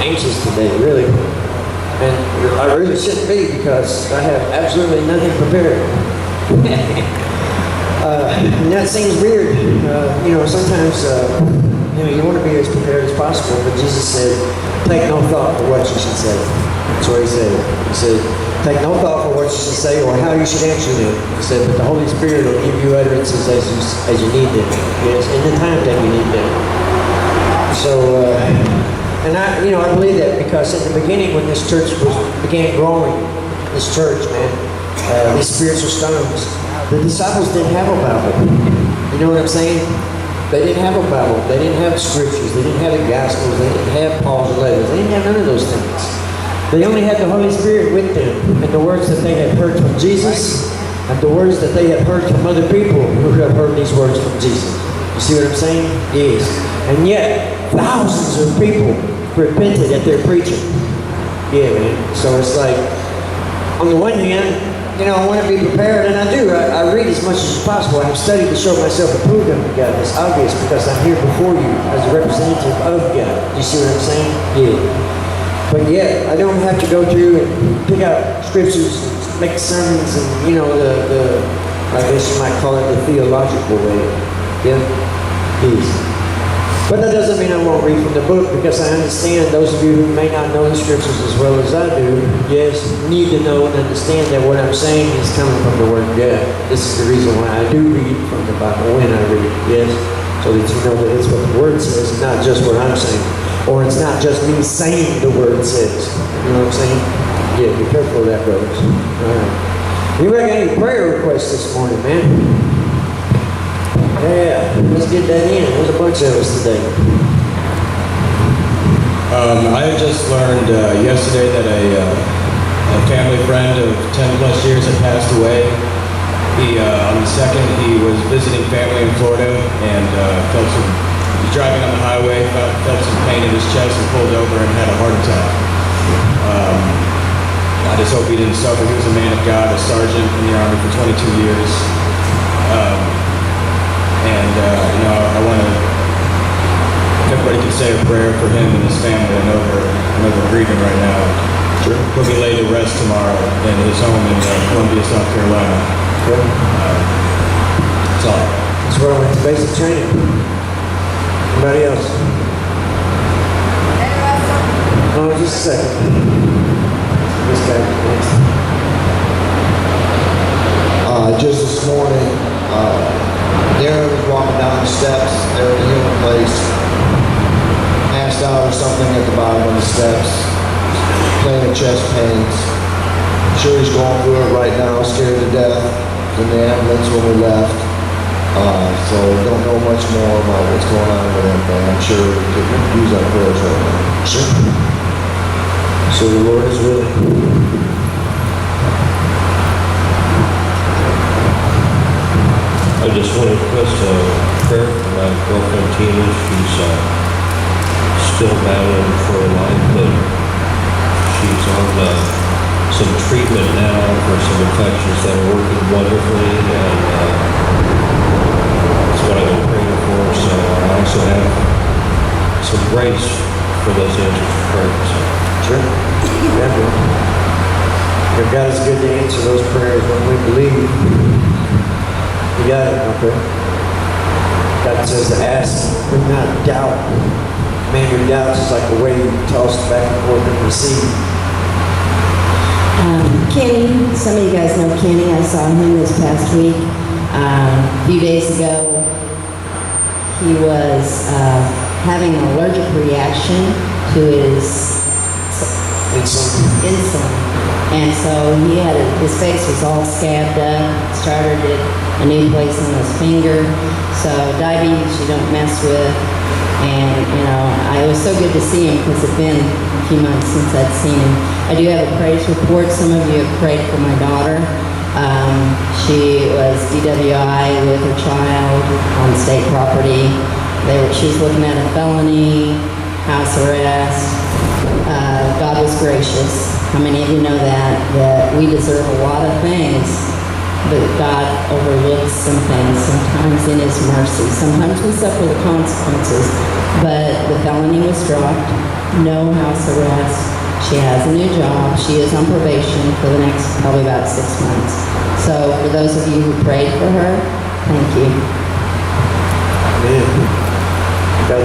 anxious today, really. And I really shouldn't be because I have absolutely nothing prepared. And that seems weird. Sometimes you want to be as prepared as possible, but Jesus said, take no thought for what you should say. That's what he said. He said, take no thought for what you should say or how you should answer them. He said, but the Holy Spirit will give you utterances as you need them. Yes, in the time that you need them. So, I believe that because in the beginning when this church began growing, this church, man, these spiritual stones, the disciples didn't have a Bible. You know what I'm saying? They didn't have a Bible. They didn't have scriptures. They didn't have the Gospels. They didn't have Paul's letters. They didn't have none of those things. They only had the Holy Spirit with them and the words that they had heard from Jesus and the words that they had heard from other people who have heard these words from Jesus. You see what I'm saying? Yes. And yet, thousands of people repented at their preaching. Yeah, man. So it's like, on the one hand, I want to be prepared, and I do. I read as much as possible. I'm studying to show myself approved unto God. It's obvious because I'm here before you as a representative of God. Do you see what I'm saying? Yeah. But yet, I don't have to go through and pick out scriptures, and make sermons, and I guess you might call it the theological way. Yeah? Yes. But that doesn't mean I won't read from the book because I understand those of you who may not know the scriptures as well as I do, yes, need to know and understand that what I'm saying is coming from the Word of God. This is the reason why I do read from the Bible when I read it, yes, so that you know that it's what the Word says, not just what I'm saying. Or it's not just me saying the Word says. You know what I'm saying? Yeah, be careful of that, brothers. All right. Anybody got any prayer requests this morning, man? Yeah, let's get that in. There's a bunch of us today. I just learned yesterday that a family friend of 10 plus years had passed away. On the 2nd, he was visiting family in Florida and he was driving on the highway, felt some pain in his chest and pulled over and had a heart attack. I just hope he didn't suffer. He was a man of God, a sergeant in the Army for 22 years. I want to, if everybody can say a prayer for him and his family. I know they're grieving right now. Sure. He'll be laid to rest tomorrow in his home in Columbia, South Carolina. Sure. That's all. That's where I went to basic training. Anybody else? Oh, just a second. This guy, please. Just this morning, Darren was walking down the steps there at the healing place, passed out or something at the bottom of the steps, complaining of chest pains. I'm sure he's going through it right now, scared to death. In the ambulance when we left. So don't know much more about what's going on with him, but I'm sure we could use our prayers right now. Sure. So the Lord is willing. I just want to request a prayer for my girlfriend Tina. She's still battling for her life, but she's on some treatment now for some infections that are working wonderfully, and that's what I've been praying for. So I also have some grace for those answers to prayers. Sure. If God is good to answer those prayers when we believe. You got it, okay? God says to ask, but not doubt. Man who doubts is like a wave tossed back and forth in the sea. Kenny, some of you guys know Kenny. I saw him this past week. A few days ago, he was having an allergic reaction to his insulin. And so he had his face was all scabbed up, started at a new place on his finger. So diabetes you don't mess with. And, it was so good to see him because it's been a few months since I'd seen him. I do have a praise report. Some of you have prayed for my daughter. She was DWI with her child on state property. She was looking at a felony, house arrest. God was gracious. How many of you know that we deserve a lot of things, but God overlooks some things, sometimes in His mercy. Sometimes we suffer the consequences, but the felony was dropped. no house arrest. She has a new job. She is on probation for the next probably about 6 months. So for those of you who prayed for her, thank you. Man, God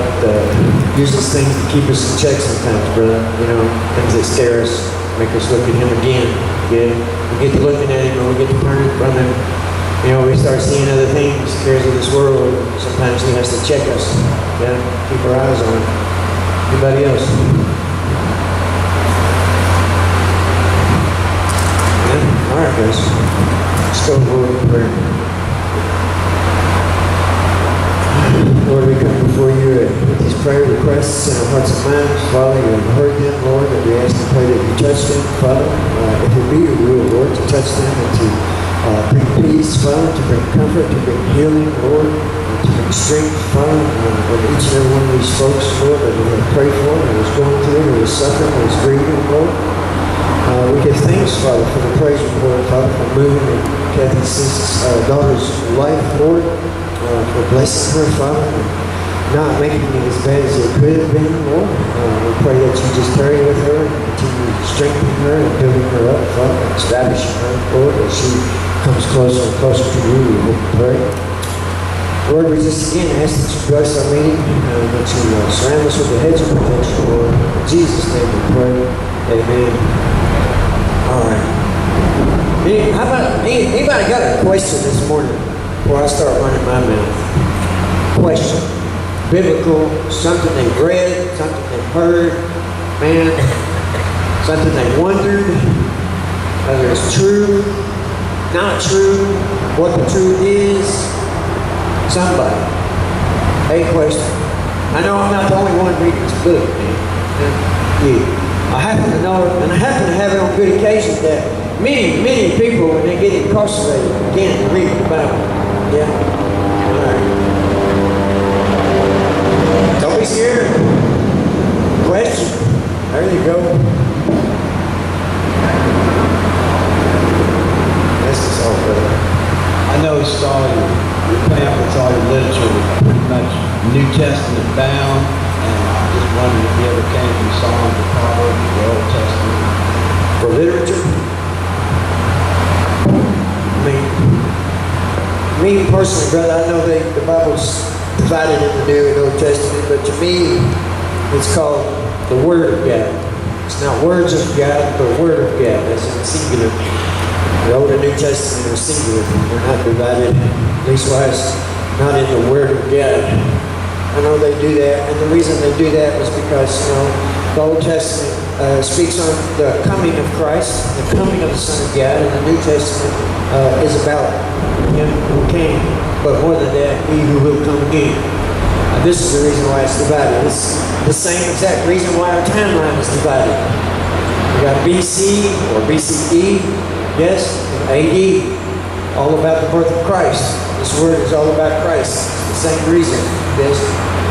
uses things to keep us in check sometimes, brother. You know, things that scare us, make us look at Him again. Yeah, we get to looking at Him and we get to turning from Him. You know, we start seeing other things, cares of this world. Sometimes He has to check us. Yeah, keep our eyes on Him. Anybody else? Yeah? All right, guys. Let's go Lord in prayer. Lord, we come before you with these prayer requests in our hearts and minds. Father, you have heard them, Lord, and we ask and pray that you touch them, Father. If it be your will, Lord, to touch them and to bring peace, Father, to bring comfort, to bring healing, Lord, and to bring strength, Father, on each and every one of these folks, Lord, that we have prayed for, that is going through, that is suffering, that is grieving, Lord. We give thanks, Father, for the praise report, Father, for moving in Kathy's daughter's life, Lord, for blessing her, Father, and not making it as bad as it could have been, Lord. We pray that you just carry with her and continue strengthening her and building her up, Father, and establishing her, Lord, as she comes closer and closer to you. We hope and pray. Lord, we just again ask that you bless our meeting, that you surround us with the hedge of protection, Lord. In Jesus' name we pray. Amen. All right. How about anybody got a question this morning before I start running my mouth? Question. Biblical, something they've read, something they've heard, man, something they wondered, whether it's true, not true, what the truth is. Somebody. A question. I know I'm not the only one reading this book, man. Yeah. I happen to know, and I happen to have it on good occasion that many people, when they get incarcerated, begin to read the Bible. Yeah? All right. Don't be scared. Question. There you go. That's just all, brother. I know it's all your pamphlets, all your literature was pretty much New Testament bound, and I just wondered if you ever came from Psalms or Proverbs or the Old Testament. For literature? I mean, me personally, brother, I know the Bible's divided in the New and Old Testament, but to me, it's called the Word of God. It's not words of God, but Word of God. That's in singular. The Old and New Testament are singular. They're not divided, leastwise, not in the Word of God. I know they do that, and the reason they do that was because, the Old Testament speaks on the coming of Christ, the coming of the Son of God, and the New Testament is about Him who came, but more than that, He who will come again. This is the reason why it's divided. It's the same exact reason why our timeline is divided. We got BC or BCE, yes, and AD, all about the birth of Christ. This word is all about Christ. It's the same reason. Yes.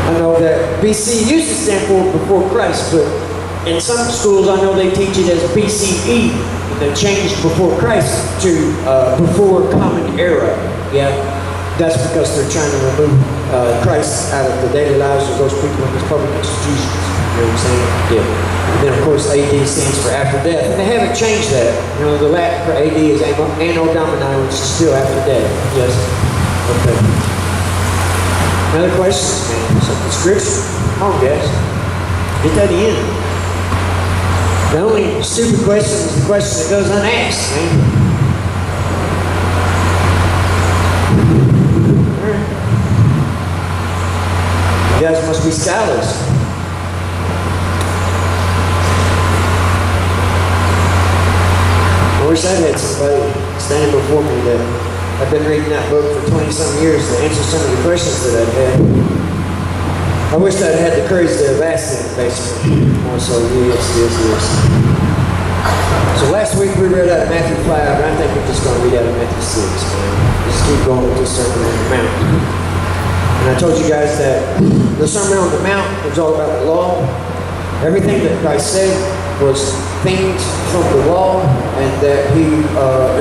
I know that BC used to stand for before Christ, but in some schools I know they teach it as BCE. And they changed before Christ to before Common Era. Yeah. That's because they're trying to remove Christ out of the daily lives of those people in these public institutions. You know what I'm saying? Yeah. And then, of course, AD stands for after death. And they haven't changed that. The Latin for AD is Anno Domini, which is still after death. Yes? Okay. Another question, man. Something scripture. Come on, guys. Get that in. The only stupid question is the question that goes unasked, man. You guys must be scholars. I wish I had somebody standing before me that I've been reading that book for 20-some years to answer some of the questions that I've had. I wish I'd had the courage to have asked them, basically. More so, yes. So last week we read out of Matthew 5, and I think we're just going to read out of Matthew 6, man. Just keep going with this Sermon on the Mount. And I told you guys that the Sermon on the Mount was all about the law. Everything that Christ said was things from the law, and that He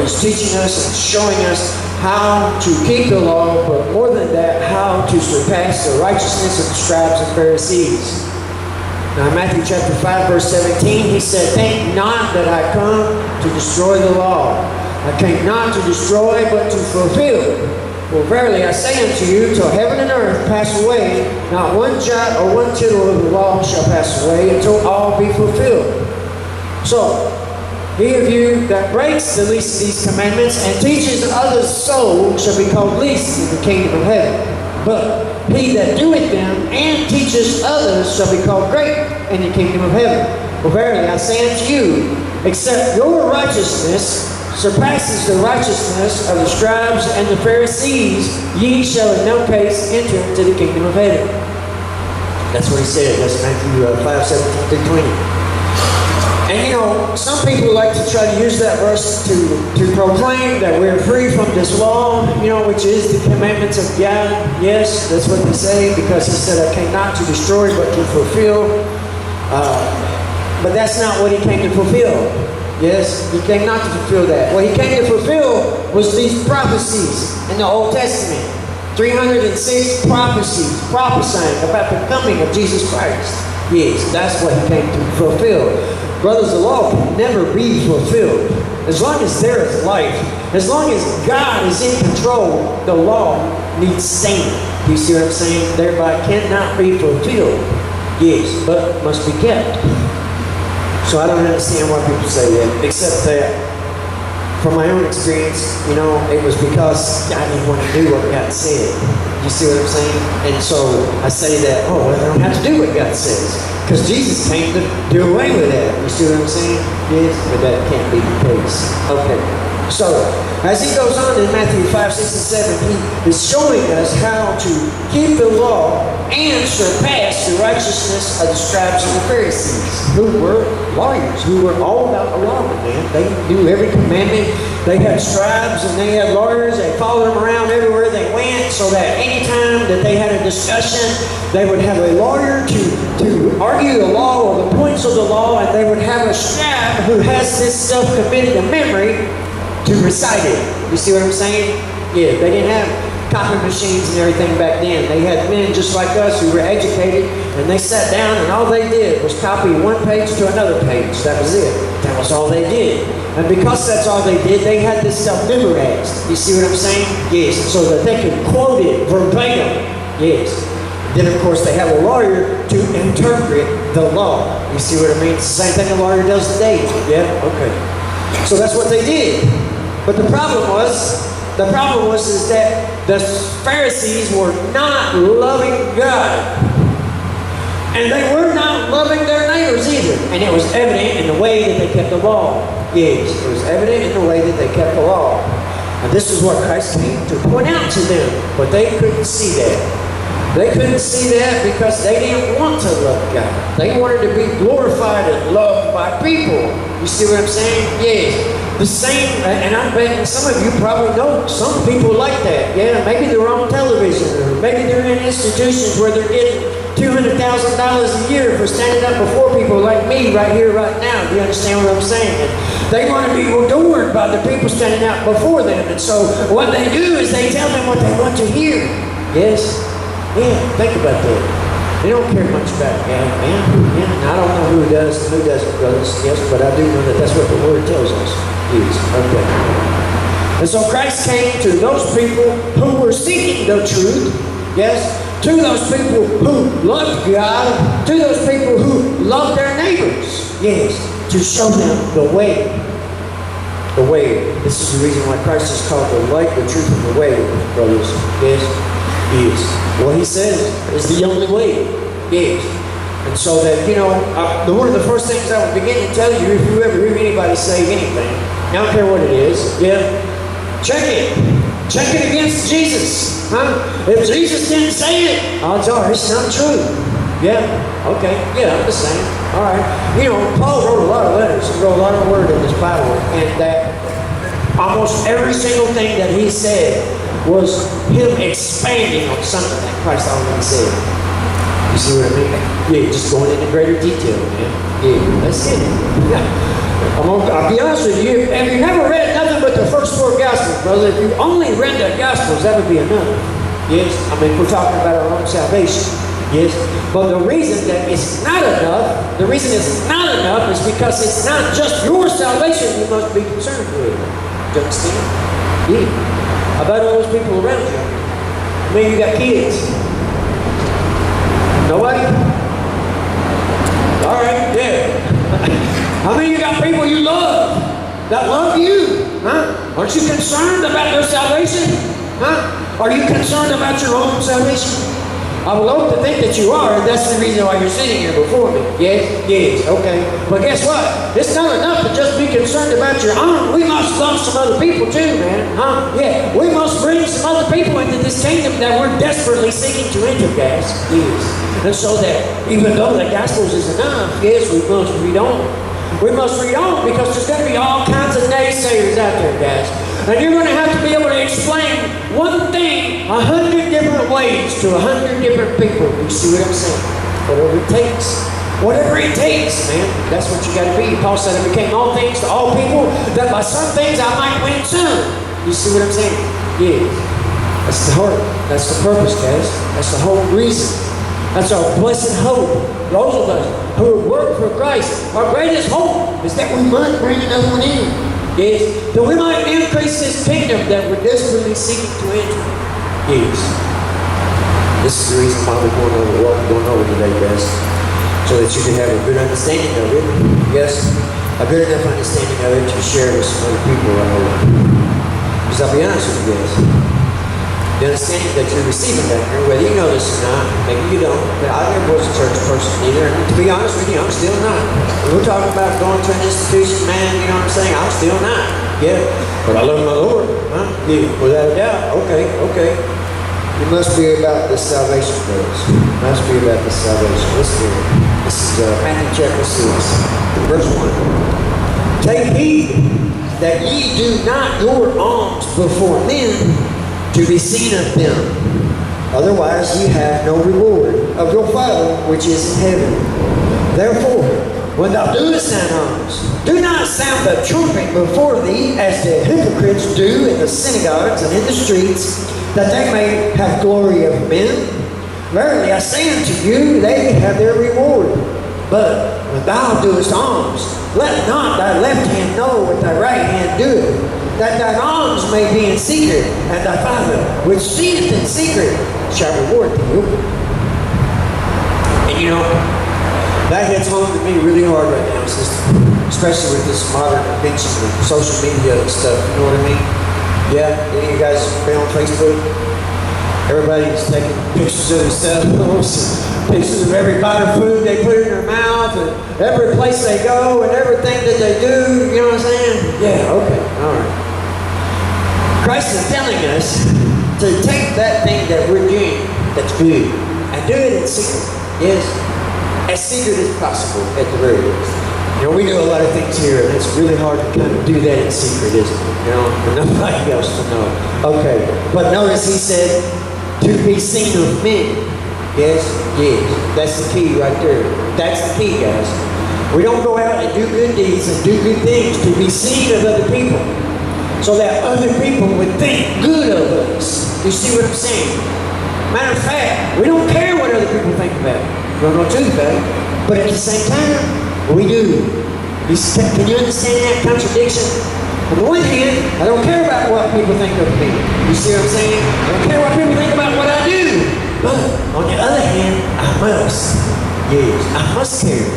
is teaching us and showing us how to keep the law, but more than that, how to surpass the righteousness of the scribes and Pharisees. Now, in Matthew chapter 5, verse 17, he said, "Think not that I come to destroy the law. I came not to destroy, but to fulfill. For verily I say unto you, till heaven and earth pass away, not one jot or one tittle of the law shall pass away, until all be fulfilled." So, he of you that breaks the least of these commandments and teaches others so shall be called least in the kingdom of heaven. But he that doeth them and teaches others shall be called great in the kingdom of heaven. For verily I say unto you, except your righteousness surpasses the righteousness of the scribes and the Pharisees, ye shall in no case enter into the kingdom of heaven. That's what he said. That's Matthew 5, 17 through 20. And you know, some people like to try to use that verse to proclaim that we're free from this law, you know, which is the commandments of God. Yes, that's what they say, because he said, "I came not to destroy, but to fulfill." But that's not what he came to fulfill. Yes, he came not to fulfill that. What he came to fulfill was these prophecies in the Old Testament. 306 prophecies prophesying about the coming of Jesus Christ. Yes, that's what he came to fulfill. Brothers, the law can never be fulfilled. As long as there is life, as long as God is in control, the law needs stand. You see what I'm saying? Thereby cannot be fulfilled. Yes, but must be kept. So I don't understand why people say that, except that from my own experience, you know, it was because I didn't want to do what God said. You see what I'm saying? And so I say that, oh, well, I don't have to do what God says, because Jesus came to do away with that. You see what I'm saying? Yes, but that can't be the case. Okay. So, as he goes on in Matthew 5, 6, and 7, he is showing us how to keep the law and surpass the righteousness of the scribes and the Pharisees, who were lawyers, who were all about the law, man. They knew every commandment. They had scribes and they had lawyers. They followed them around everywhere they went, so that anytime that they had a discussion, they would have a lawyer to argue the law or the points of the law, and they would have a scribe who has this stuff committed to memory to recite it. You see what I'm saying? Yeah, they didn't have copy machines and everything back then. They had men just like us who were educated, and they sat down and all they did was copy one page to another page. That was it. That was all they did. And because that's all they did, they had this stuff memorized. You see what I'm saying? Yes. So that they could quote it verbatim. Yes. Then, of course, they have a lawyer to interpret the law. You see what I mean? It's the same thing a lawyer does today. Yeah? Okay. So that's what they did. But the problem was is that the Pharisees were not loving God. And they were not loving their neighbors either. And it was evident in the way that they kept the law. Yes, it was evident in the way that they kept the law. And this is what Christ came to point out to them. But they couldn't see that. They couldn't see that because they didn't want to love God. They wanted to be glorified and loved by people. You see what I'm saying? Yes. The same, and I'm betting some of you probably know some people like that. Yeah, maybe they're on television, or maybe they're in institutions where they're getting $200,000 a year for standing up before people like me right here, right now. Do you understand what I'm saying? And they want to be adored by the people standing out before them. And so what they do is they tell them what they want to hear. Yes? Yeah, think about that. They don't care much about God, man. Yeah, and I don't know who does and who doesn't, brothers. Yes, but I do know that that's what the Word tells us. Yes, okay. And so Christ came to those people who were seeking the truth. Yes, to those people who loved God, to those people who loved their neighbors. Yes, to show them the way. The way. This is the reason why Christ is called the light, the truth, and the way, brothers. Yes. Yes. What he says is the only way. Yes. And so that, you know, one of the first things I would begin to tell you, if you ever hear anybody say anything, I don't care what it is, yeah, check it. Check it against Jesus. Huh? If Jesus didn't say it, odds are it's not true. Yeah. Okay. Yeah, I'm the same. All right. You know, Paul wrote a lot of letters. He wrote a lot of word in this Bible, and that almost every single thing that he said was him expanding on something that Christ already said. You see what I mean? Yeah, just going into greater detail, man. Yeah, that's it. Yeah. I'll be honest with you. Have you never read nothing but the first four Gospels, brother? If you only read the Gospels, that would be enough. Yes? I mean, we're talking about our own salvation. Yes. But the reason that it's not enough, the reason it's not enough is because it's not just your salvation you must be concerned with. Do you understand? Yeah. How about all those people around you? I mean, you got kids. Nobody? All right, yeah. How many of you got people you love that love you? Huh? Aren't you concerned about their salvation? Huh? Are you concerned about your own salvation? I would love to think that you are, and that's the reason why you're sitting here before me. Yes? Yes, okay. But guess what? It's not enough to just be concerned about your own. We must love some other people too, man. Huh? Yeah. We must bring some other people into this kingdom that we're desperately seeking to enter, guys. Yes. And so that even though the Gospels is enough, yes, we must read on. We must read on because there's going to be all kinds of naysayers out there, guys. And you're going to have to be able to explain one thing 100 different ways to 100 different people. You see what I'm saying? Whatever it takes. Whatever it takes, man. That's what you got to be. Paul said, I became all things to all people, that by some things I might win some. You see what I'm saying? Yeah. That's the heart. That's the purpose, guys. That's the whole reason. That's our blessed hope. Those of us who work for Christ, our greatest hope is that we might bring another one in. Yes. That we might increase this kingdom that we're desperately seeking to enter. Yes. This is the reason why we're going over what we're going over today, guys. So that you can have a good understanding of it. Yes. A good enough understanding of it to share with some other people, I hope. Because I'll be honest with you guys. The understanding that you're receiving down here, whether you know this or not, maybe you don't, but I never was a church person either. And to be honest with you, I'm still not. When we're talking about going to an institution, man, you know what I'm saying? I'm still not. Yeah. But I love my Lord. Huh? Yeah. Without a doubt. Okay. It must be about this salvation, folks. It must be about this salvation. Listen here. This is Matthew chapter 6, verse 1. Take heed that ye do not your alms before men, to be seen of them. Otherwise ye have no reward of your Father which is in heaven. Therefore, when thou doest thine alms, do not sound the trumpet before thee, as the hypocrites do in the synagogues and in the streets, that they may have glory of men. Verily I say unto you, they have their reward. But when thou doest alms, let not thy left hand know what thy right hand doeth, that thine alms may be in secret, and thy Father, which seeth in secret, shall reward thee. And you know, that hits home to me really hard right now, sister. Especially with this modern invention of social media and stuff, you know what I mean? Yeah, any of you guys been on Facebook? Everybody's taking pictures of themselves, pictures of every bite of food they put in their mouth, and every place they go, and everything that they do, you know what I'm saying? Yeah, okay, all right. Christ is telling us to take that thing that we're doing that's good and do it in secret. Yes, as secret as possible at the very least. You know, we do a lot of things here, and it's really hard to kind of do that in secret, isn't it? You know, for nobody else to know. Okay, but notice he said, to be seen of men. Yes, that's the key right there. That's the key, guys. We don't go out and do good deeds and do good things to be seen of other people, so that other people would think good of us. You see what I'm saying? Matter of fact, we don't care what other people think about it. We don't know the truth about it. But at the same time, we do. Can you understand that contradiction? On the one hand, I don't care about what people think of me. You see what I'm saying? I don't care what people think about what I do. But on the other hand, I must. Yes, I must care.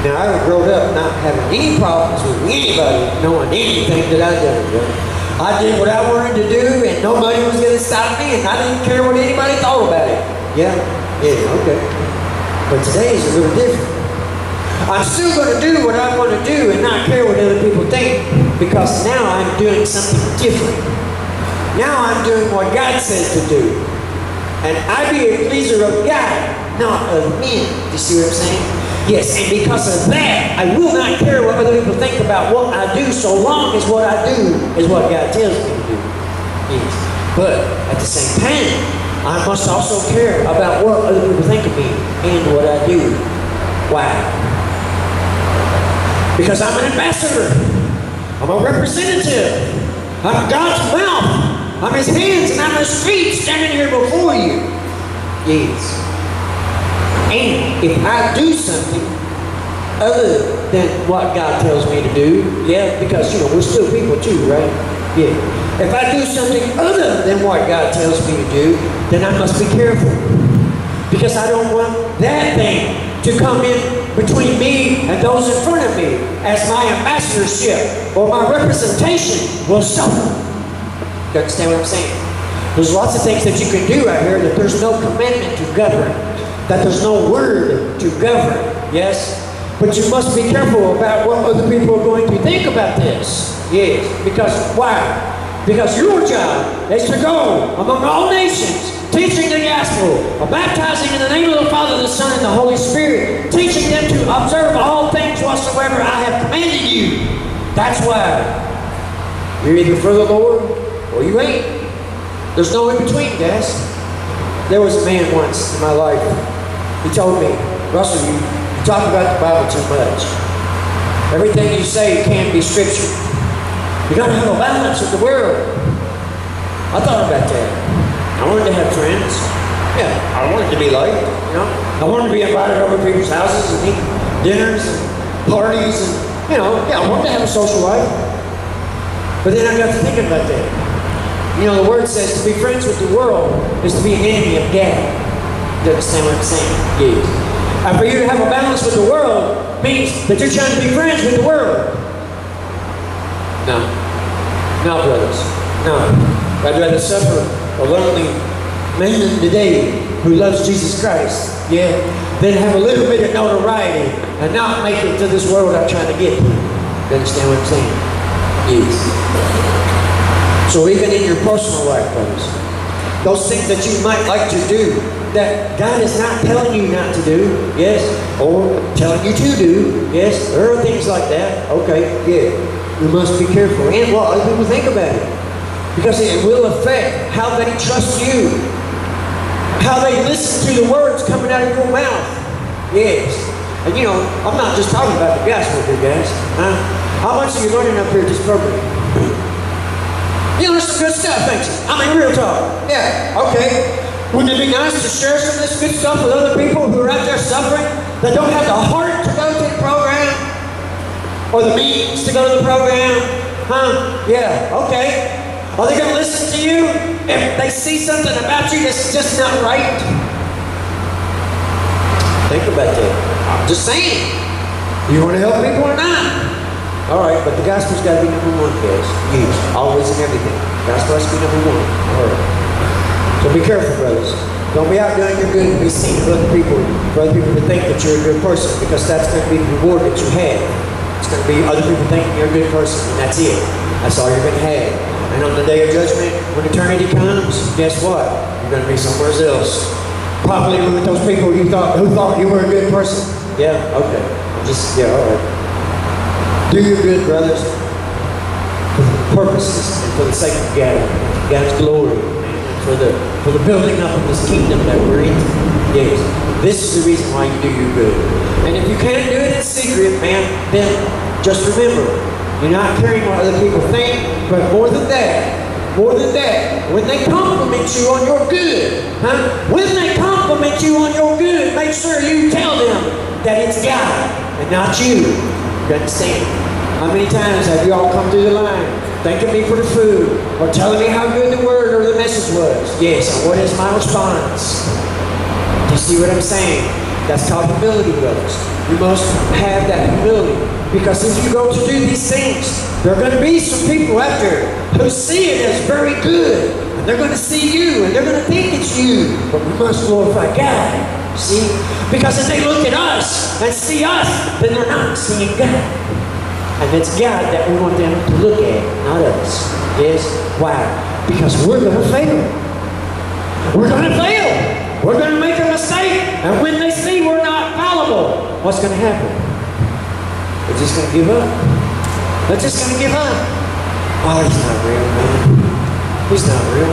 Now, I grown up not having any problems with anybody knowing anything that I done. Right? I did what I wanted to do, and nobody was going to stop me, and I didn't care what anybody thought about it. Yeah, okay. But today is a little different. I'm still going to do what I want to do and not care what other people think, because now I'm doing something different. Now I'm doing what God says to do. And I be a pleaser of God, not of men. You see what I'm saying? Yes, and because of that, I will not care what other people think about what I do, so long as what I do is what God tells me to do. Yes. But at the same time, I must also care about what other people think of me and what I do. Why? Because I'm an ambassador. I'm a representative. I'm God's mouth. I'm His hands and I'm His feet standing here before you. Yes. And if I do something other than what God tells me to do, yeah, because, we're still people too, right? Yeah. If I do something other than what God tells me to do, then I must be careful. Because I don't want that thing to come in between me and those in front of me, as my ambassadorship or my representation will suffer. You understand what I'm saying? There's lots of things that you can do out here that there's no commandment to govern, that there's no word to govern, yes? But you must be careful about what other people are going to think about this. Yes, because why? Because your job is to go among all nations, teaching the gospel, baptizing in the name of the Father, the Son, and the Holy Spirit, teaching them to observe all things whatsoever I have commanded you. That's why you're either for the Lord or you ain't. There's no in between, guys. There was a man once in my life. He told me, Russell, you talk about the Bible too much. Everything you say can't be scripture. You gotta have a balance with the world. I thought about that. I wanted to have friends. Yeah, I wanted to be liked, I wanted to be invited over to people's houses and eat dinners and parties and, I wanted to have a social life. But then I got to thinking about that. The word says to be friends with the world is to be an enemy of God. You understand what I'm saying? Yes. And for you to have a balance with the world means that you're trying to be friends with the world. No, brothers. No. I'd rather suffer a lonely man today who loves Jesus Christ, than have a little bit of notoriety and not make it to this world I'm trying to get to. You understand what I'm saying? Yes. So even in your personal life, brothers, those things that you might like to do, that God is not telling you not to do, yes, or telling you to do, yes, there are things like that, okay, yeah. You must be careful and what other people think about it. Because it will affect how they trust you, how they listen to the words coming out of your mouth. Yes. And I'm not just talking about the gospel here, guys. How much are you learning up here at this program? There's some good stuff, ain't you? I mean, real talk. Yeah, okay. Wouldn't it be nice to share some of this good stuff with other people who are out there suffering, that don't have the heart to go to the program? Or the means to go to the program? Yeah, okay. Are they going to listen to you if they see something about you that's just not right? Think about that. I'm just saying. You want to help people or not? All right, but the gospel's got to be number one, guys. Yes, always and everything. The gospel has to be number one. All right. So be careful, brothers. Don't be out doing your good and be seen of other people, for other people to think that you're a good person, because that's going to be the reward that you have. It's going to be other people thinking you're a good person, and that's it. That's all you're going to have. And on the day of judgment, when eternity comes, guess what? You're going to be somewhere else. Probably with those people who thought you were a good person. Yeah, okay. All right. Do your good, brothers, for the purposes and for the sake of God, God's glory, and for the building up of this kingdom that we're in. Yes, this is the reason why you do your good. And if you can't do it in secret, man, then just remember, you're not caring what other people think, but more than that, when they compliment you on your good, when they compliment you on your good, make sure you tell them that it's God and not you. You understand? How many times have you all come through the line thanking me for the food or telling me how good the word or the message was? Yes, and what is my response? Do you see what I'm saying? That's called humility, brothers. You must have that humility, because if you go to do these things, there are going to be some people out there who see it as very good, and they're going to see you and they're going to think it's you, but we must glorify God. See? Because if they look at us and see us, then they're not seeing God. And it's God that we want them to look at, not us. Yes? Why? Because we're going to fail. We're going to fail. We're going to make a mistake. And when they see we're not fallible, what's going to happen? They're just going to give up. They're just going to give up. Oh, he's not real, man. He's not real.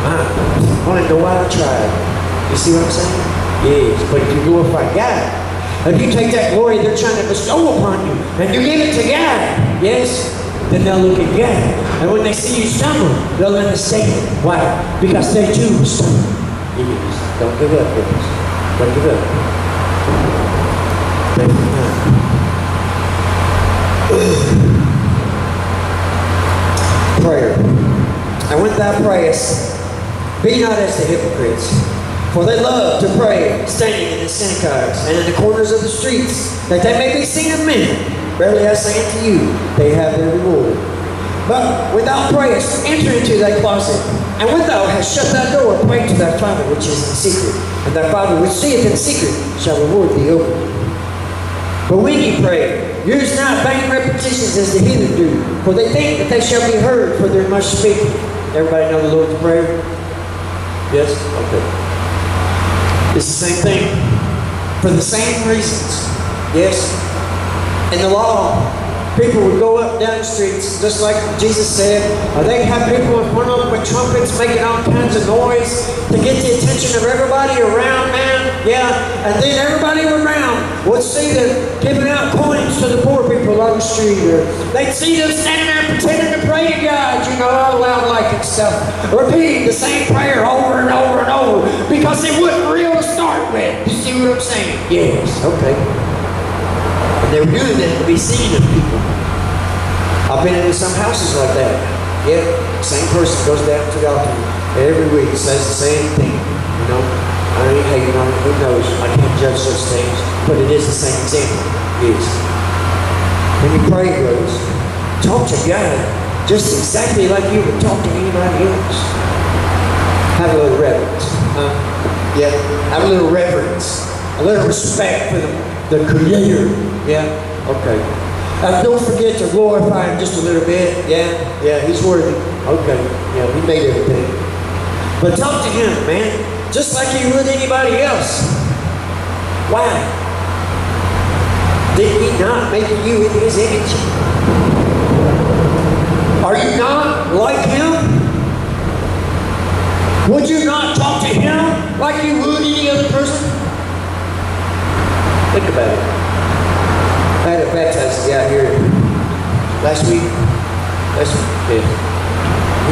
I don't know why I tried. You see what I'm saying? Yes, but if you glorify God, if you take that glory they're trying to bestow upon you, and you give it to God, yes, then they'll look at God. And when they see you stumble, they'll understand. Why? Because they too will stumble. Yes. Don't give up, guys. Don't give up. Definitely not. Prayer. And when thou prayest, be not as the hypocrites, for they love to pray, standing in the synagogues and in the corners of the streets, that they may be seen of men. Verily I say unto you, they have their reward. But when thou prayest, enter into thy closet, and when thou hast shut thy door, pray to thy Father which is in secret, and thy Father which seeth in secret shall reward thee openly. But when ye pray, use not vain repetitions as the heathen do, for they think that they shall be heard for their much speaking. Everybody know the Lord's Prayer? Yes? Okay. It's the same thing. For the same reasons. Yes? In the law, people would go up and down the streets, just like Jesus said. They have people in front of them with trumpets making all kinds of noise to get the attention of everybody around, man. Yeah. And then everybody around would see them giving out coins to the poor people on the street. Or they'd see them standing there pretending to pray to God, you know, out loud like and stuff. Repeating the same prayer over and over and over because it wasn't real to start with. You see what I'm saying? Yes. Okay. And they were doing that to be seen of people. I've been into some houses like that. Yep, same person goes down to the altar every week, says the same thing. You know, I ain't hating on it, who knows? I can't judge such things, but it is the same example. Yes. When you pray, brothers, talk to God just exactly like you would talk to anybody else. Have a little reverence. Yeah, have a little reverence. A little respect for the Creator. Yeah, okay. Don't forget to glorify Him just a little bit. Yeah, He's worthy. Okay, yeah, He made everything. But talk to Him, man, just like you would anybody else. Why? Did He not make you in His image? Are you not like Him? Would you not talk to Him like you would any other person? Think about it. I had a baptized guy here last week. Yeah.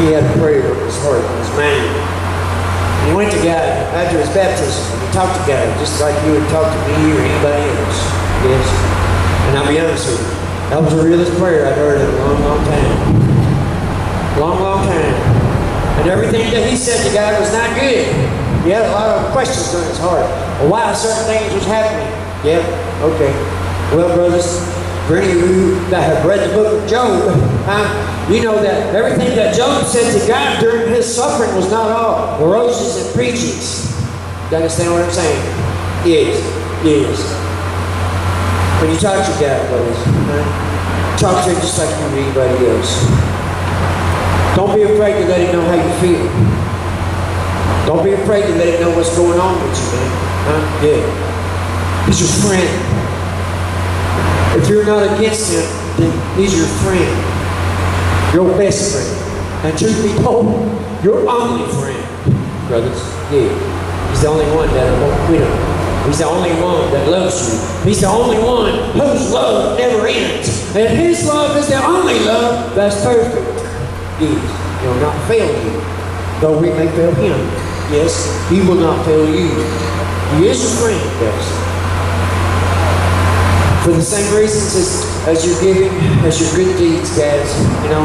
He had a prayer in his heart, in his mind. And he went to God after his baptism and he talked to God just like you would talk to me or anybody else. Yes. And I'll be honest with you, that was the realest prayer I've heard in a long, long time. Long time. And everything that he said to God was not good. He had a lot of questions in his heart. Well, why certain things was happening. Yeah, okay. Well, brothers, for any of you that have read the book of Job, you know that everything that Job said to God during his suffering was not all roses and peaches. You understand what I'm saying? Yes. When you talk to God, brothers, talk to Him just like you do anybody else. Don't be afraid to let Him know how you feel. Don't be afraid to let Him know what's going on with you, man. Yeah. He's your friend. If you're not against Him, then He's your friend. Your best friend. And truth be told, your only friend, brothers. Yeah. He's the only one that won't quit Him. He's the only one that loves you. He's the only one whose love never ends. And His love is the only love that's perfect. Yes. He will not fail you, though we may fail Him. Yes, He will not fail you. He is your friend, guys. For the same reasons as you're giving, as your good deeds, guys, you know,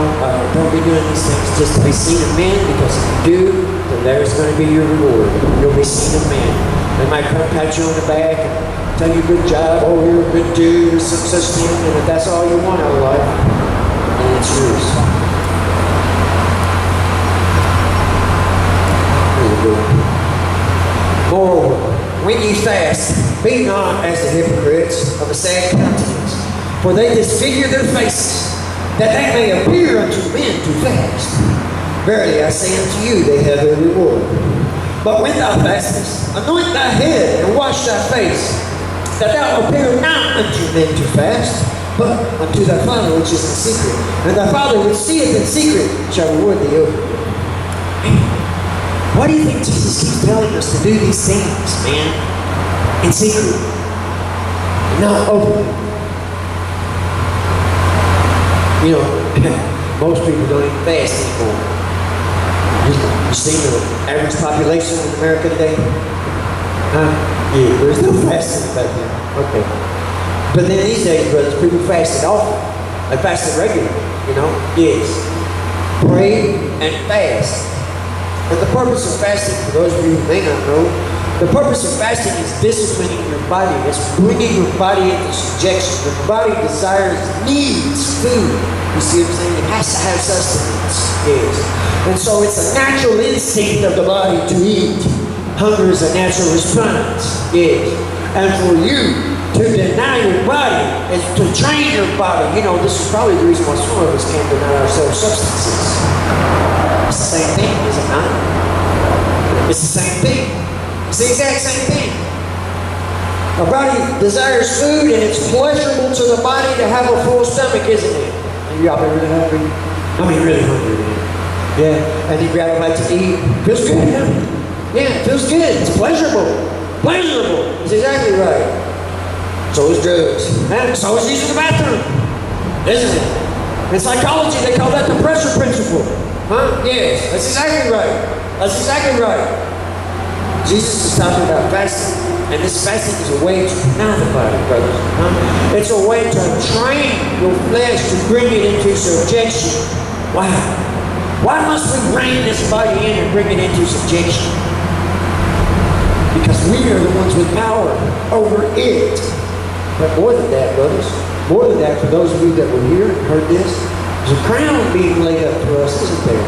don't be doing these things just to be seen of men, because if you do, then there's going to be your reward. You'll be seen of men. They might come pat you on the back and tell you good job, oh, you're a good dude, or some such thing, and if that's all you want out of life, then it's yours. Moreover, when ye fast, be not as the hypocrites of a sad countenance, for they disfigure their faces, that they may appear unto men to fast. Verily I say unto you, they have their reward. But when thou fastest, anoint thy head and wash thy face, that thou appear not unto men to fast, but unto thy Father which is in secret. And thy Father which seeth in secret shall reward thee openly. Why do you think Jesus keeps telling us to do these things, man? In secret. Not openly. You know, most people don't even fast anymore. You see the average population in America today? Yeah, there's no fasting back then. Okay. But then these days, brothers, people fasted often. They fasted regularly, you know? Yes. Pray and fast. And the purpose of fasting, for those of you who may not know, the purpose of fasting is disciplining your body. It's bringing your body into subjection. Your body desires, needs food. You see what I'm saying? It has to have sustenance. Yes. And so it's a natural instinct of the body to eat. Hunger is a natural response. Yes. And for you to deny your body is to train your body. You know, this is probably the reason why some of us can't deny ourselves substances. It's the same thing, is it not? It's the same thing. It's the exact same thing. Our body desires food, and it's pleasurable to the body to have a full stomach, isn't it? And y'all been really hungry? I mean, really hungry, man. Yeah, and you grab a bite to eat. Feels good, huh? Yeah, it feels good. It's pleasurable. Pleasurable. It's exactly right. So is drugs. And so is using the bathroom. Isn't it? In psychology, they call that the pressure principle. Huh? Yes, that's exactly right. That's exactly right. Jesus is talking about fasting. And this fasting is a way to deny the body, brothers. Huh? It's a way to train your flesh to bring it into subjection. Wow. Why must we rein this body in and bring it into subjection? Because we are the ones with power over it. But more than that, brothers, more than that, for those of you that were here and heard this, there's a crown being laid up for us, isn't there?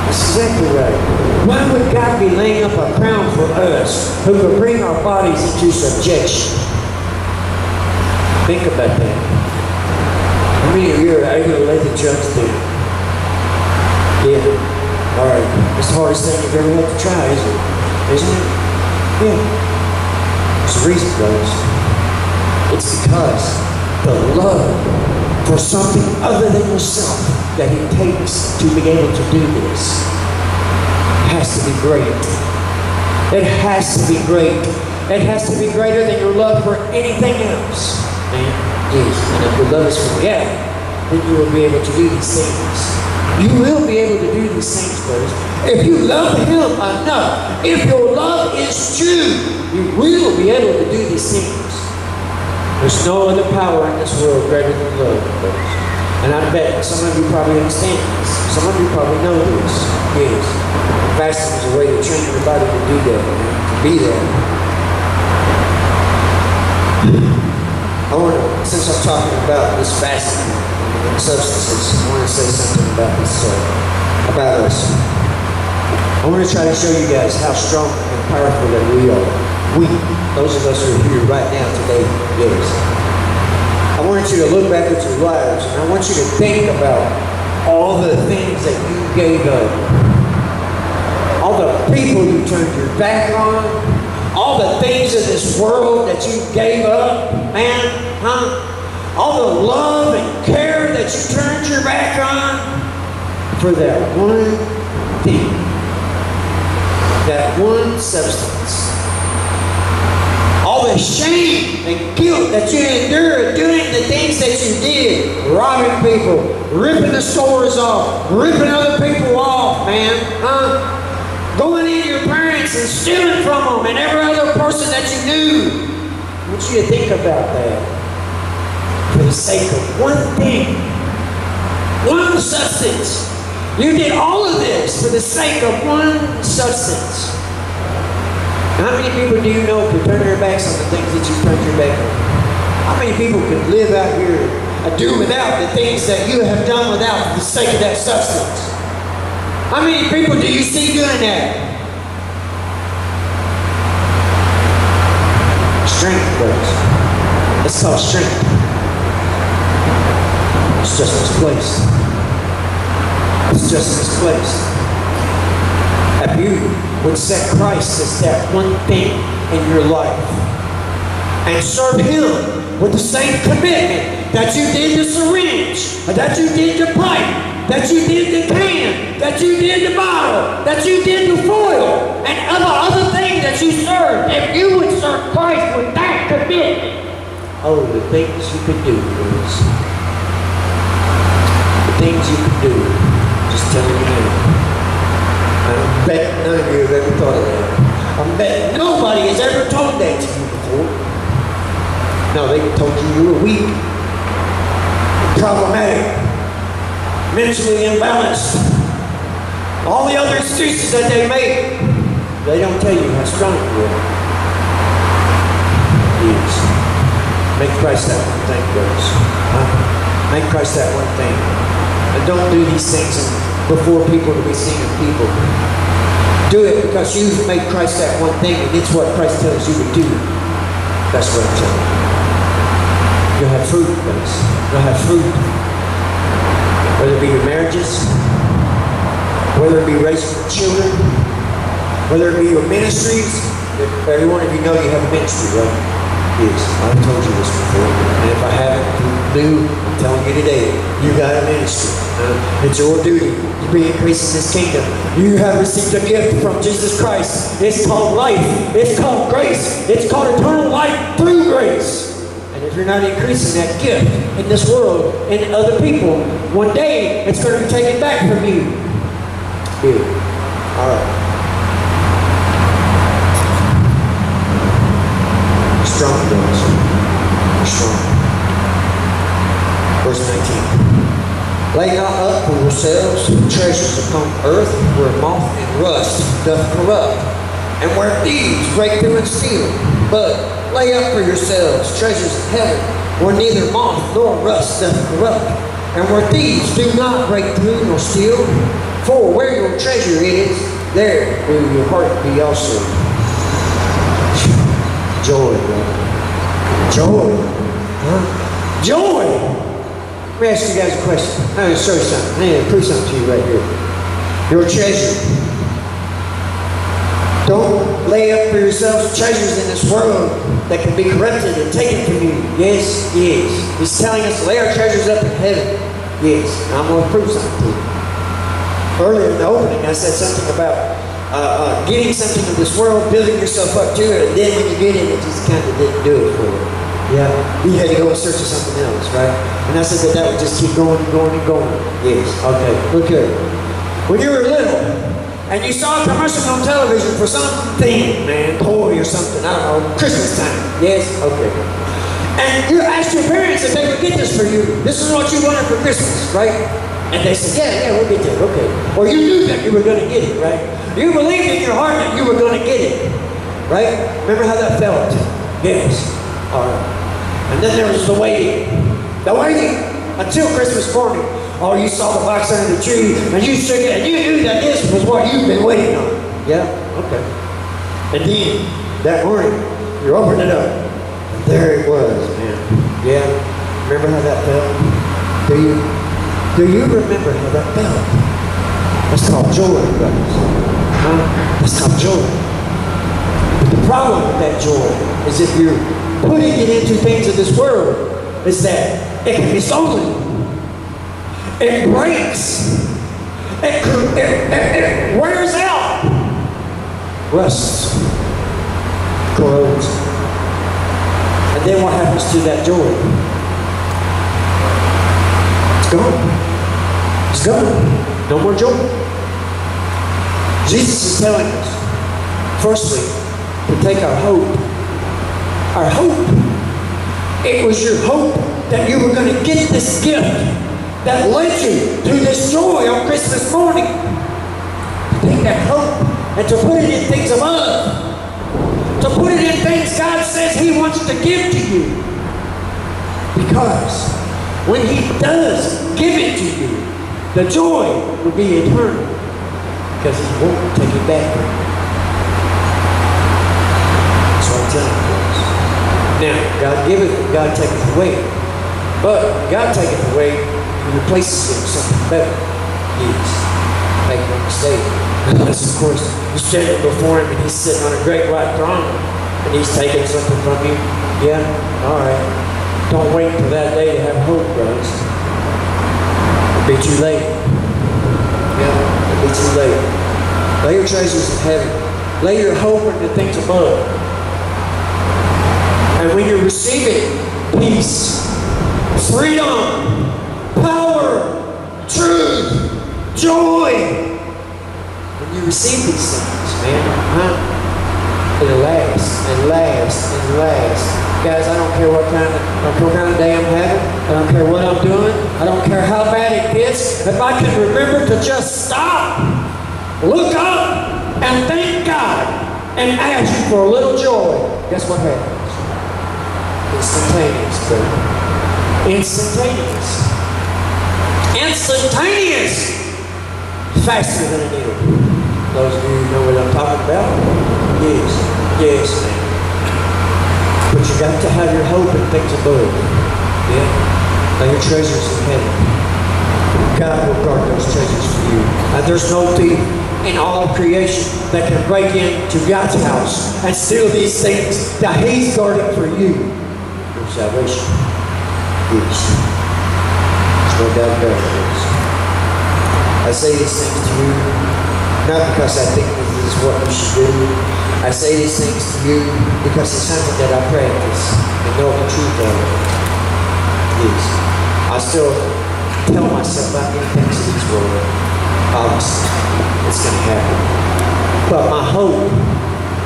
That's exactly right. Why would God be laying up a crown for us who will bring our bodies into subjection? Think about that. How many of you are able to lay the judge down? Yeah. All right. It's the hardest thing you've ever had to try, isn't it? Isn't it? Yeah. There's a reason, brothers. It's because the love for something other than yourself that it takes to be able to do this has to be great. It has to be great. It has to be greater than your love for anything else. Man, yes. And if your love is for God, then you will be able to do these things. You will be able to do these things, brothers. If you love Him enough, if your love is true, you will be able to do these things. There's no other power in this world greater than love, brothers. And I bet some of you probably understand this. Some of you probably know this. Yes. Fasting is a way to train your body to do that, to be that. I want to, since I'm talking about this fasting and substances, I want to say something about this, about us. I want to try to show you guys how strong and powerful that we are. We, those of us who are here right now today, yes. I want you to look back at your lives, and I want you to think about all the things that you gave up. All the people you turned your back on. All the things in this world that you gave up, man, huh? All the love and care that you turned your back on for that one thing. That one substance. All the shame and guilt that you endured doing the things that you did. Robbing people, ripping the stores off, ripping other people off, man. Huh? Going in your parents and stealing from them and every other person that you knew. I want you to think about that. For the sake of one thing. One substance. You did all of this for the sake of one substance. How many people do you know could turn their backs on the things that you turned your back on? How many people could live out here and do without the things that you have done without for the sake of that substance? How many people do you see doing that? Strength, brothers. It's called strength. It's just misplaced. It's just misplaced. If you would set Christ as that one thing in your life and serve Him with the same commitment that you did the syringe, that you did the pipe, that you did the can, that you did the bottle, that you did the foil, and other things that you served, if you would serve Christ with that commitment, oh, the things you could do, boys. The things you could do. Just telling you now. I bet none of you have ever thought of that. I bet nobody has ever told that to you before. No, they told you were weak, problematic, mentally imbalanced. All the other excuses that they make, they don't tell you how strong you are. Yes. Make Christ that one thing, brothers. Make Christ that one thing. And don't do these things before people to be seen of people. Do it because you've made Christ that one thing, and it's what Christ tells you to do. That's what I'm telling you. You'll have fruit, brothers. You'll have fruit. Whether it be your marriages, whether it be raising your children, whether it be your ministries. Every one of you know you have a ministry, right? Yes, I've told you this before. And if I haven't, you do, I'm telling you today, you got a ministry. It's your duty to be increasing this kingdom. You have received a gift from Jesus Christ. It's called life. It's called grace. It's called eternal life through grace. And if you're not increasing that gift in this world and other people, one day it's going to be taken back from you. Good. All right. Strong, brothers. Strong. Verse 19. Lay not up for yourselves treasures upon earth, where moth and rust doth corrupt, and where thieves break through and steal. But lay up for yourselves treasures in heaven, where neither moth nor rust doth corrupt, and where thieves do not break through nor steal. For where your treasure is, there will your heart be also. Joy, brother. Joy. Huh? Joy! Let me ask you guys a question. I'm going to show you something. I'm going to prove something to you right here. Your treasure. Don't lay up for yourselves treasures in this world that can be corrupted and taken from you. Yes, yes. He's telling us to lay our treasures up in heaven. Yes. And I'm going to prove something to you. Earlier in the opening, I said something about getting something of this world, building yourself up to it, and then when you get it, it just kind of didn't do it for you. Yeah, you had to go in search of something else, right? And I said that would just keep going and going and going. Yes, okay, look here. When you were little, and you saw a commercial on television for something, man, toy or something, I don't know, Christmas time. Yes, okay. And you asked your parents if they would get this for you. This is what you wanted for Christmas, right? And they said, yeah, we'll get that, okay. Or you knew that you were going to get it, right? You believed in your heart that you were going to get it, right? Remember how that felt? Yes. All right. And then there was the waiting. The waiting until Christmas morning. Oh, you saw the box under the tree, and you shook it, and you knew that this was what you've been waiting on. Yeah, okay. And then, that morning, you opened it up, and there it was, man. Yeah, remember how that felt? Do you remember how that felt? That's called joy, brothers. Huh? That's called joy. But the problem with that joy is if you're putting it into things of this world, is that it can be stolen. It breaks. It wears out. Rusts. Corrodes. And then what happens to that joy? It's gone. It's gone. No more joy. Jesus is telling us, firstly, to take our hope. Our hope. It was your hope that you were going to get this gift that led you to this joy on Christmas morning. To take that hope and to put it in things above. To put it in things God says He wants to give to you. Because when He does give it to you, the joy will be eternal. Because He won't take it back from you. That's what I'm telling you. Now, God giveth and God taketh away. But when God taketh away, He replaces it with something better. Yes. Make no mistake. Unless, of course, you're standing before Him and He's sitting on a great white throne and He's taking something from you. Yeah? Alright. Don't wait for that day to have hope, brothers. It'll be too late. Yeah? It'll be too late. Lay your treasures in heaven. Lay your hope in the things above. And when you receive it, peace, freedom, power, truth, joy. When you receive these things, man, it'll last and last and last. Guys, I don't care what kind of day I'm having. I don't care what I'm doing. I don't care how bad it gets. If I can remember to just stop, look up, and thank God, and ask for a little joy, guess what happens? Instantaneous, baby. Instantaneous. Instantaneous. Faster than a needle. Those of you who know what I'm talking about? Yes. Yes, man. But you got to have your hope in things above. Yeah? Lay your treasures in heaven. God will guard those treasures for you. And there's no thief in all of creation that can break into God's house and steal these things that He's guarding for you. Your salvation. Yes. There's no doubt about it. I say these things to you, not because I think this is what you should do. I say these things to you because it's something that I practice and know the truth of it. Yes. I still tell myself about many things in this world. Obviously, it's going to happen. But my hope,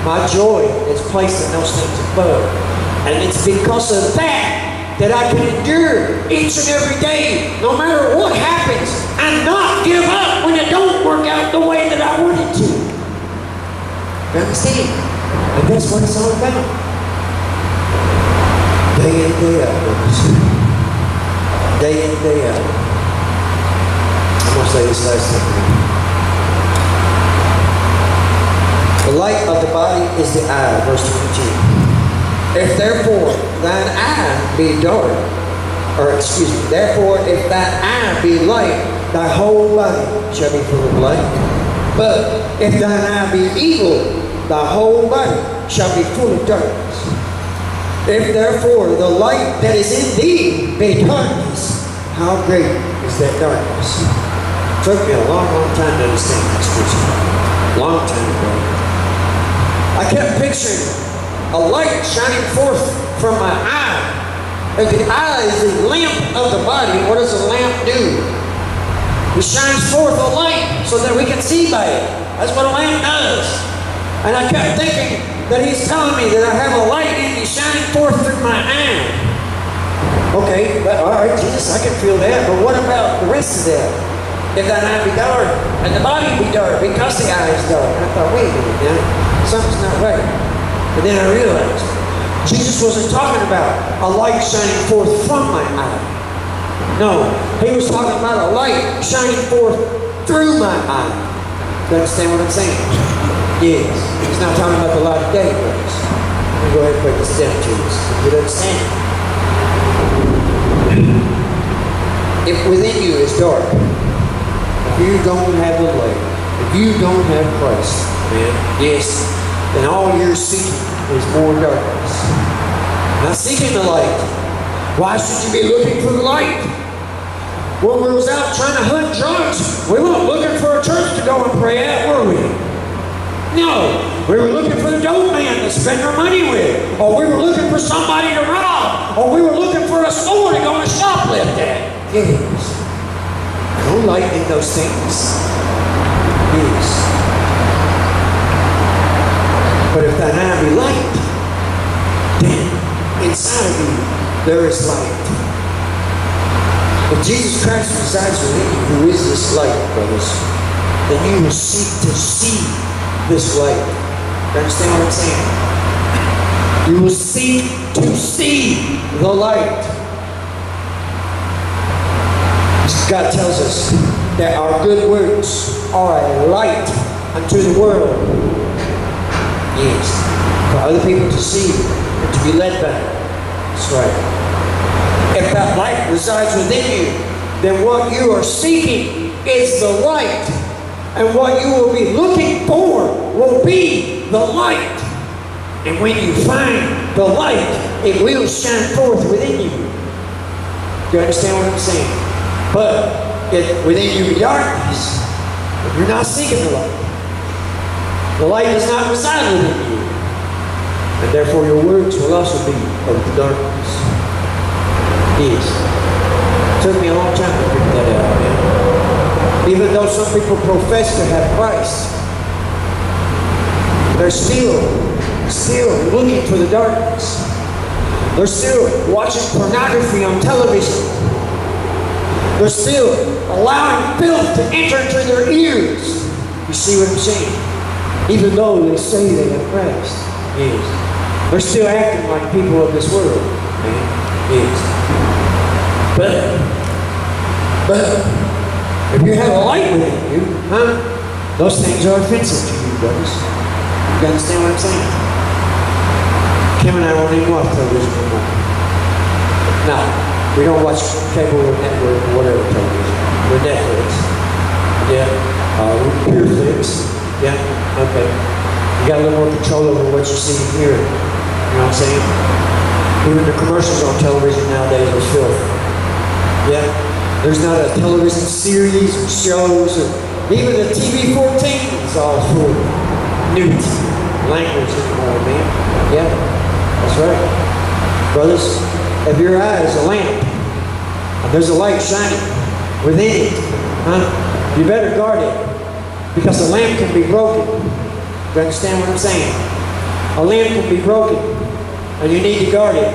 my joy is placed in those things above. And it's because of that I can endure each and every day, no matter what happens, and not give up when it don't work out the way that I want it to. You understand? And that's what it's all about. Day in, day out, brothers. Day in, day out. I'm going to say this last thing. The light of the body is the eye, verse 22. If therefore thine eye be dark, therefore if thine eye be light, thy whole body shall be full of light. But if thine eye be evil, thy whole body shall be full of darkness. If therefore the light that is in thee be darkness, how great is that darkness? It took me a long, long time to understand that scripture. Long time ago. I kept picturing a light shining forth from my eye. And the eye is the lamp of the body. What does a lamp do? It shines forth a light so that we can see by it. That's what a lamp does. And I kept thinking that He's telling me that I have a light in me shining forth through my eye. Okay, but all right, Jesus, I can feel that. But what about the rest of that? If that eye be dark and the body be dark because the eye is dark. I thought, wait a minute now, something's not right. But then I realized Jesus wasn't talking about a light shining forth from my eye. No, He was talking about a light shining forth through my eye. You understand what I'm saying? Yes. He's not talking about the light of day, brothers. Let me go ahead and break this down to you so you understand. If within you is dark, if you don't have the light, if you don't have Christ, man, yes, then all you're seeking is more darkness. Not seeking the light. Why should you be looking for the light? When we was out trying to hunt drugs, we weren't looking for a church to go and pray at, were we? No. We were looking for the dope man to spend our money with. Or we were looking for somebody to rob. Or we were looking for a store to go and shoplift at. Yes. No light in those things. Yes. But if thine eye be light, then inside of you there is light. If Jesus Christ resides within you, who is this light, brothers, then you will seek to see this light. You understand what I'm saying? You will seek to see the light. God tells us that our good works are a light unto the world. Yes, for other people to see and to be led by. That's right. If that light resides within you, then what you are seeking is the light. And what you will be looking for will be the light. And when you find the light, it will shine forth within you. Do you understand what I'm saying? But if within you be darkness, if you're not seeking the light, the light does not reside within you. And therefore your words will also be of the darkness. Yes. It took me a long time to figure that out, man. Even though some people profess to have Christ, they're still looking for the darkness. They're still watching pornography on television. They're still allowing filth to enter into their ears. You see what I'm saying? Even though they say they have Christ. Yes. They're still acting like people of this world. Man. Yes. But, if you have a light within you, those things are offensive to you, brothers. You understand what I'm saying? Kim and I won't even watch television anymore. No, we don't watch cable or network or whatever television. We're Netflix. Yeah. Pure flicks. Yeah. Okay. You got a little more control over what you see and hear. You know what I'm saying? Even the commercials on television nowadays are filth. Yeah. There's not a television series or shows or even the TV-14 is all full of nudity, language anymore, man. Yeah. That's right. Brothers, if your eye is a lamp, and there's a light shining within it, you better guard it, because a lamp can be broken. You understand what I'm saying? A lamp can be broken, and you need to guard it.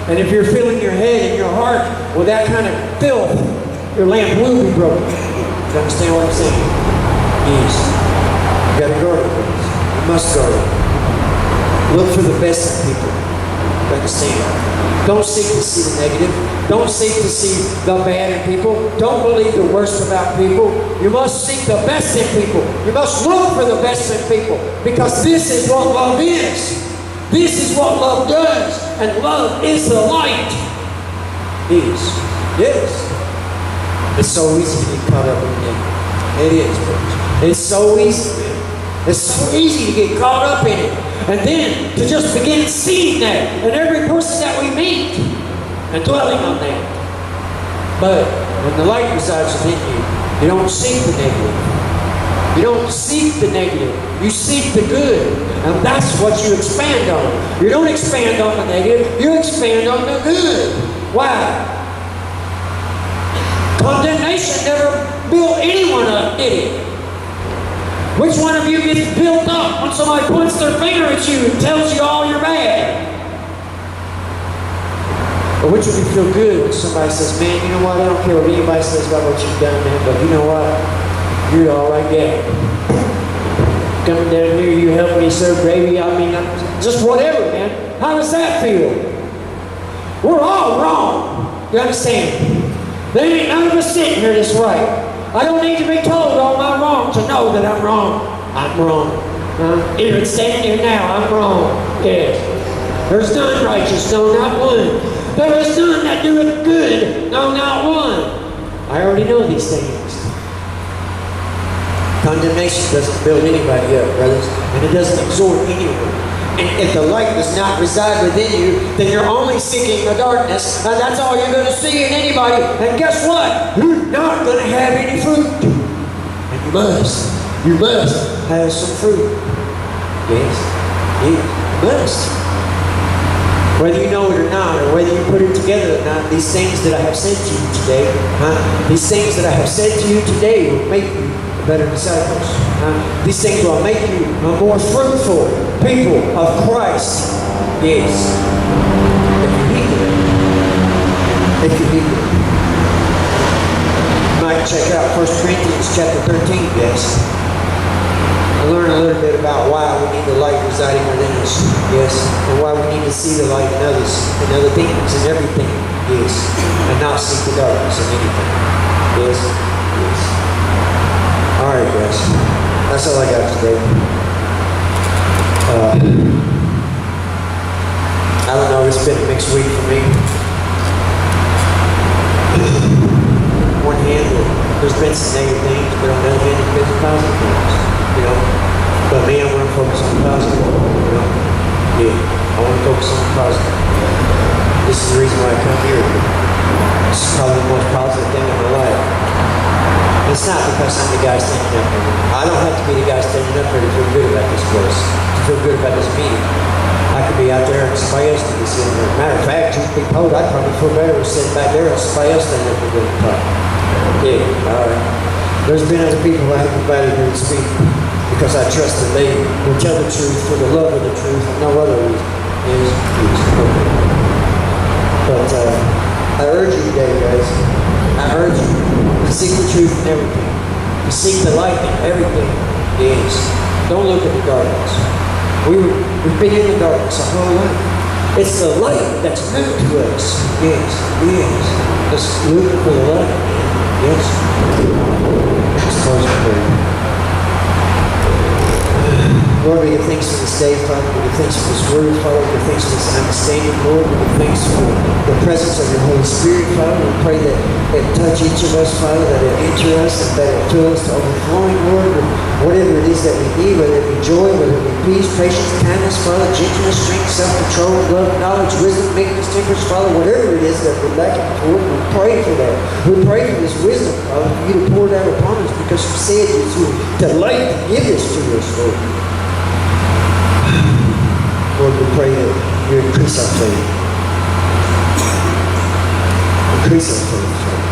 And if you're filling your head and your heart with that kind of filth, your lamp will be broken. You understand what I'm saying? Yes. You gotta guard it, brothers. You must guard it. Look for the best in people. You understand? Don't seek to see the negative. Don't seek to see the bad in people. Don't believe the worst about people. You must seek the best in people. You must look for the best in people. Because this is what love is. This is what love does. And love is the light. Yes. Yes. It's so easy to get caught up in it. It is, brothers. It's so easy. It's so easy to get caught up in it. And then to just begin seeing that in every person that we meet and dwelling on that. But when the light resides within you, you don't seek the negative. You don't seek the negative. You seek the good. And that's what you expand on. You don't expand on the negative. You expand on the good. Why? Condemnation never built anyone up, did it? Which one of you gets built up when somebody points their finger at you and tells you all you're bad? Or which of you feel good when somebody says, man, you know what, I don't care what anybody says about what you've done, man, but you know what? You're all right, yeah. Coming down here, you help me serve gravy, I mean, just whatever, man. How does that feel? We're all wrong. You understand? There ain't none of us sitting here this way. I don't need to be told all my wrong to know that I'm wrong. I'm wrong. Even standing here now, I'm wrong. Yes. There's none righteous, no, not one. There is none that doeth good, no, not one. I already know these things. Condemnation doesn't build anybody up, brothers, and it doesn't exhort anyone. And if the light does not reside within you, then you're only seeking the darkness, and that's all you're going to see in anybody. And guess what? You're not going to have any fruit. And you must have some fruit. Yes, you must. Whether you know it or not, or whether you put it together or not, these things that I have said to you today, these things that I have said to you today will make you better disciples. These things will make you a more fruitful people of Christ. Yes. If you heed them. If you heed them. You might check out 1 Corinthians chapter 13, yes. And learn a little bit about why we need the light residing within us. Yes. And why we need to see the light in others, in other things, in everything. Yes. And not seek the darkness in anything. Yes. Yes. All right, guys. That's all I got today. I don't know. It's been a mixed week for me. On one hand, there's been some negative things, but on the other hand, there's been some positive things. You know. But me, I want to focus on the positive. You know. Yeah. I want to focus on the positive. This is the reason why I come here. This is probably the most positive thing in my life. It's not because I'm the guy standing up there. I don't have to be the guy standing up there to feel good about this place, to feel good about this meeting. I could be out there and somebody else could be sitting there. Matter of fact, truth be told, I'd probably feel better with sitting back there and somebody else standing up there and talk. Yeah, all right. There's been other people I haven't invited here to speak because I trust that they will tell the truth for the love of the truth and no other reason. Yes, okay. But I urge you today, guys. I urge you to seek the truth in everything. To seek the light in everything. Yes. Don't look at the darkness. We've been in the darkness our whole life. It's the light that's new to us. Yes. Yes. Just looking for the light. Yes. Let's close in prayer. Lord, we give thanks for this day, Father. We give thanks for this word, Father. We give thanks for this understanding, Lord. We give thanks for the presence of your Holy Spirit, Father. We pray that it touch each of us, Father, that it enter us, and that it fill us to overflowing, Lord. Whatever it is that we need, whether it be joy, whether it be peace, patience, kindness, Father, gentleness, strength, self-control, love, knowledge, wisdom, meekness, temperance, Father, whatever it is that we're lacking for, we pray for that. We pray for this wisdom, Father, for you to pour it out upon us, because you said you delight to give this to us, Lord. Lord, we pray that you increase our faith. Increase our faith, Lord.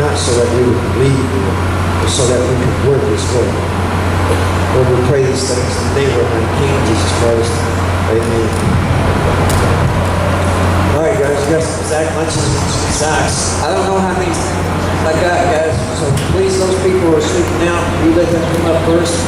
Not so that we would believe, Lord, but so that we could work this way. Lord, we pray these things in the name of our King Jesus Christ. Amen. All right, guys, you got some Zach lunches and some socks. I don't know how many I got, guys, so please, those people who are sleeping now, you let them come up first.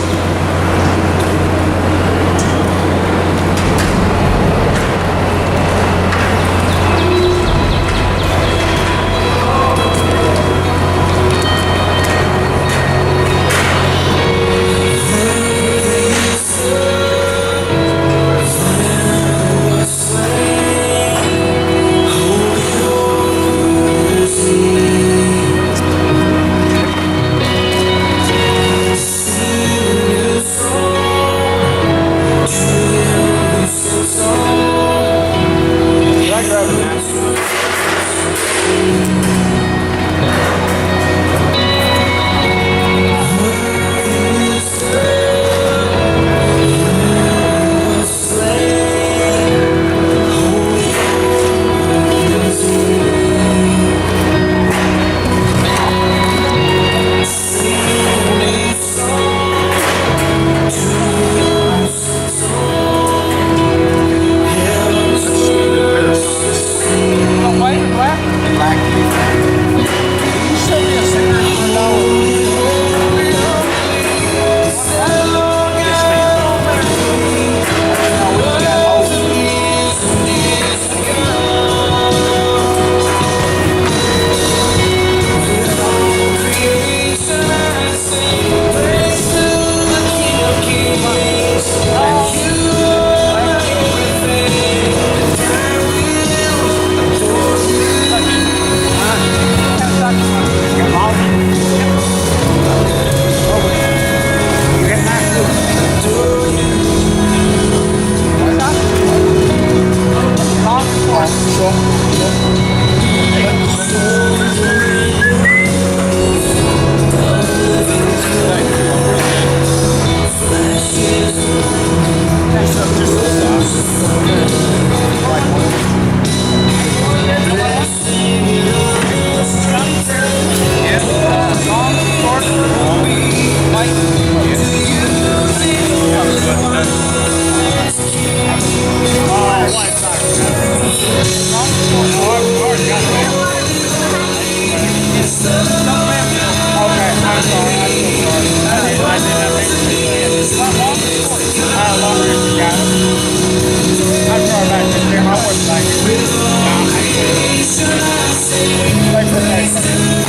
Like